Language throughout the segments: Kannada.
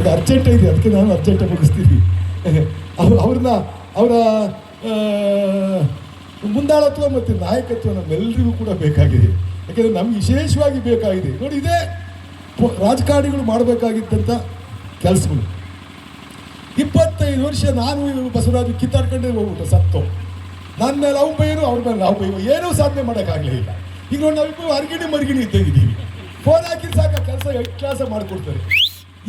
ಅವ್ರಿಗೆ ಅರ್ಜೆಂಟ್ ಇದೆ, ಅದಕ್ಕೆ ನಾನು ಅರ್ಜೆಂಟಾಗಿ ಮುಗಿಸ್ತೀನಿ. ಅವ್ರನ್ನ ಅವರ ಮುಂದಾಳತ್ವ ಮತ್ತು ನಾಯಕತ್ವ ನಮ್ಮೆಲ್ಲರಿಗೂ ಕೂಡ ಬೇಕಾಗಿದೆ. ಯಾಕೆಂದರೆ ನಮ್ಗೆ ವಿಶೇಷವಾಗಿ ಬೇಕಾಗಿದೆ. ನೋಡಿ, ಇದೇ ರಾಜಕಾರಣಿಗಳು ಮಾಡಬೇಕಾಗಿದ್ದಂಥ ಕೆಲಸಗಳು. 25 ವರ್ಷ ನಾನು ಬಸವರಾಜು ಕಿತ್ತಾಡ್ಕೊಂಡೇ ಹೋಗ್ಬಿಟ್ಟು ಸತ್ತು. ನನ್ನ ಮೇಲೆ ಅವ್ನು ಬೈಯೋನು, ಅವ್ರ ಮೇಲೆ ನಾವು ಬೈಯೋ, ಏನೂ ಸಾಧನೆ ಮಾಡೋಕ್ಕಾಗಲಿಲ್ಲ. ಈಗ ನಾವಿಬ್ಬರು ಅರ್ಗಿಣಿ ಮರ್ಗಿಣಿ ಇದ್ದಾಗಿದ್ದೀವಿ. ಫೋನ್ ಹಾಕಿದ್ರೆ ಸಾಕು, ಕೆಲಸ ಕೆಲಸ ಮಾಡಿಕೊಡ್ತಾರೆ.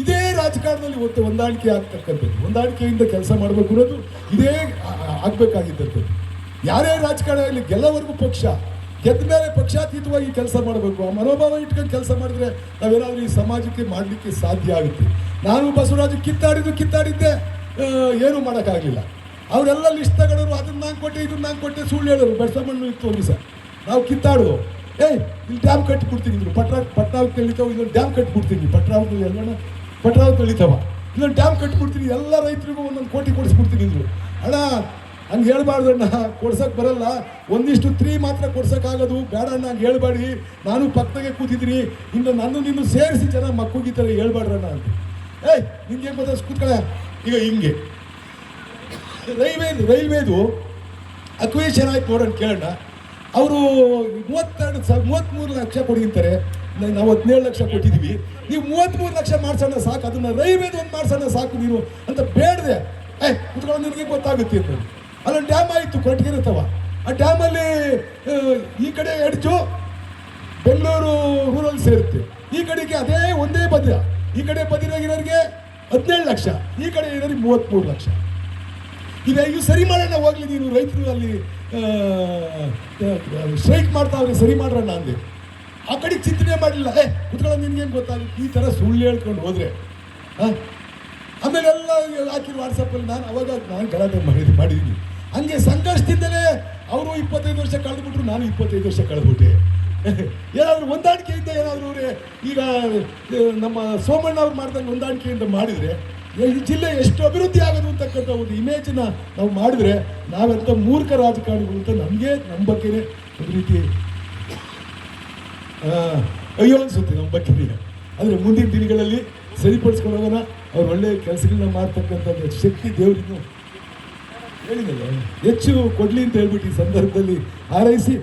ಇದೇ ರಾಜಕಾರಣದಲ್ಲಿ ಹೊಂದಾಣಿಕೆ ಆಗ್ತಕ್ಕಂಥದ್ದು, ಹೊಂದಾಣಿಕೆಯಿಂದ ಕೆಲಸ ಮಾಡಬೇಕು ಅನ್ನೋದು ಇದೇ ಆಗಬೇಕಾಗಿದ್ದಂಥದ್ದು. ಯಾರೇ ರಾಜಕಾರಣ ಆಗಲಿ, ಗೆಲ್ಲವರೆಗೂ ಪಕ್ಷ, ಗೆದ್ದ ಮೇಲೆ ಪಕ್ಷಾತೀತವಾಗಿ ಕೆಲಸ ಮಾಡಬೇಕು. ಆ ಮನೋಭಾವ ಇಟ್ಕೊಂಡು ಕೆಲಸ ಮಾಡಿದ್ರೆ ನಾವೇನಾದರೂ ಈ ಸಮಾಜಕ್ಕೆ ಮಾಡಲಿಕ್ಕೆ ಸಾಧ್ಯ ಆಗುತ್ತೆ. ನಾನು ಬಸವರಾಜು ಕಿತ್ತಾಡಿದ್ದೆ ಏನೂ ಮಾಡೋಕ್ಕಾಗಲಿಲ್ಲ. ಅವರೆಲ್ಲ ಲಿಸ್ಟ್ ತಗೊಳ್ಳೋರು, ಅದನ್ನು ನಾನು ಕೊಟ್ಟೆ, ಇದನ್ನು ನಾನು ಕೊಟ್ಟೆ, ಸುಳ್ಳು ಹೇಳೋರು. ಬಸವಣ್ಣನ ಇತ್ತು ಹೋಗಿ ಸರ್, ನಾವು ಕಿತ್ತಾಡೋದು. ಇಲ್ಲಿ ಡ್ಯಾಮ್ ಕಟ್ಟಿಬಿಡ್ತೀನಿ ಇದ್ರು, ಪಟ್ರಾವತಿ ತೆಳಿತಾವ, ಇಲ್ಲೊಂದು ಡ್ಯಾಮ್ ಕಟ್ಟಿಬಿಡ್ತೀನಿ, ಪಟ್ರಾವತಿ ತೆಳಿತಾವ, ಇಲ್ಲೊಂದು ಡ್ಯಾಮ್ ಕಟ್ಟಿಬಿಡ್ತೀನಿ, ಎಲ್ಲ ರೈತರಿಗೂ ಒಂದೊಂದು ಕೋಟಿ ಕೊಡಿಸ್ಬಿಡ್ತೀನಿ ಇದ್ರು. ಅಣ್ಣ ಹಂಗೆ ಹೇಳ್ಬಾರ್ದು ಅಣ್ಣ, ಕೊಡ್ಸೋಕ್ಕೆ ಬರಲ್ಲ, 1:3 ಮಾತ್ರ ಕೊಡ್ಸೋಕ್ಕಾಗೋದು, ಬೇಡ ಅಣ್ಣ ಹಂಗೆ ಹೇಳ್ಬೇಡಿ, ನಾನು ಪಕ್ಕದಾಗೆ ಕೂತಿದ್ದೀನಿ, ಇನ್ನು ನಿನ್ನು ಸೇರಿಸಿ ಜನ ಮಕ್ಕಳಿಗೆ ಹೇಳ್ಬಾರ್ದಣ್ಣ ಅಂತ. ನಿಂಗೆ ಏನು ಗೊತ್ತಾ ಕೂತ್ಕೊಳ್ಳ. ಈಗ ಹಿಂಗೆ ರೈಲ್ವೇದು ಅಕ್ವೇಷನ್ ಆಯ್ತು ನೋಡೋಣ, ಕೇಳೋಣ. ಅವರು 33 ಲಕ್ಷ ಕೊಡಿಂತಾರೆ, ನಾವು 17 ಲಕ್ಷ ಕೊಟ್ಟಿದ್ದೀವಿ, ನೀವು 33 ಲಕ್ಷ ಮಾಡ್ಸೋಣ ಸಾಕು, ಅದನ್ನು ರೈಲ್ವೇದು ಒಂದು ಮಾಡ್ಸೋಣ ಸಾಕು ನೀನು ಅಂತ ಬೇಡದೆ. ಕುತ್ಕೊಂಡು ನಿನಗೆ ಗೊತ್ತಾಗುತ್ತೆ ಅಂತ. ಅಲ್ಲೊಂದು ಡ್ಯಾಮ್ ಆಯಿತು, ಕೊಟ್ಟಿಗಿರುತ್ತವ. ಆ ಡ್ಯಾಮಲ್ಲಿ ಈ ಕಡೆ ಎಡ್ಜು ಬೆಂಗಳೂರು ರೂರಲ್ ಸೇರುತ್ತೆ, ಈ ಕಡೆಗೆ ಅದೇ ಒಂದೇ ಬದಿರ, ಈ ಕಡೆ ಬದಿರಾಗಿರೋರಿಗೆ 17 ಲಕ್ಷ, ಈ ಕಡೆ ಇರೋರಿಗೆ 33 ಲಕ್ಷ. ಇವು ಸರಿ ಮಾಡೋಣ, ಹೋಗ್ಲಿ ನೀನು ರೈತರು ಅಲ್ಲಿ ಸ್ಟ್ರೈಕ್ ಮಾಡ್ತಾವ್ರೆ, ಸರಿ ಮಾಡೋಣ ಅಂದೆ. ಆ ಕಡೆಗೆ ಚಿಂತನೆ ಮಾಡಲಿಲ್ಲ. ಕುತ್ಕೊಳ್ಳೋ ನಿನ್ಗೇನು ಗೊತ್ತಾಗುತ್ತೆ, ಈ ಥರ ಸುಳ್ಳು ಹೇಳ್ಕೊಂಡು ಹೋದರೆ. ಆಮೇಲೆ ಎಲ್ಲ ಹಾಕಿ ವಾಟ್ಸಪ್ಪಲ್ಲಿ ನಾನು ಗಲಾಟೆ ಮಾಡಿದ್ದೀನಿ. ಹಂಗೆ ಸಂಘರ್ಷದಿಂದಲೇ ಅವರು 25 ವರ್ಷ ಕಳೆದ್ಬಿಟ್ರು, ನಾನು 25 ವರ್ಷ ಕಳೆದ್ಬಿಟ್ಟೆ. ಏನಾದರೂ ಹೊಂದಾಣಿಕೆಯಿಂದ ಏನಾದರೂ ಈಗ ನಮ್ಮ ಸೋಮಣ್ಣ ಅವ್ರು ಮಾಡ್ದಂಗೆ ಹೊಂದಾಣಿಕೆಯಿಂದ ಮಾಡಿದರೆ ಈ ಜಿಲ್ಲೆ ಎಷ್ಟು ಅಭಿವೃದ್ಧಿ ಆಗೋದು ಅಂತಕ್ಕಂಥ ಒಂದು ಇಮೇಜನ್ನ ನಾವು ಮಾಡಿದ್ರೆ ನಾವೆಂಥ ಮೂರ್ಖ ರಾಜಕಾರಣಿಗಳು ಅಂತ ನಮಗೆ ನಮ್ಮ ಬಗ್ಗೆನೇ ಒಂದು ರೀತಿ ಅಯ್ಯೋ ಅನಿಸುತ್ತೆ ನಮ್ಮ ಬಗ್ಗೆನೇ. ಆದರೆ ಮುಂದಿನ ದಿನಗಳಲ್ಲಿ ಸರಿಪಡಿಸ್ಕೊಂಡು ಹೋಗೋಣ. ಅವ್ರು ಒಳ್ಳೆಯ ಕೆಲಸಗಳನ್ನ ಮಾಡ್ತಕ್ಕಂಥದ್ದು ಶಕ್ತಿ ದೇವರಿಗೂ ಹೇಳಿದಲ್ಲ ಹೆಚ್ಚು ಕೊಡಲಿ ಅಂತ ಹೇಳ್ಬಿಟ್ಟು ಈ ಸಂದರ್ಭದಲ್ಲಿ ಹಾರೈಸಿ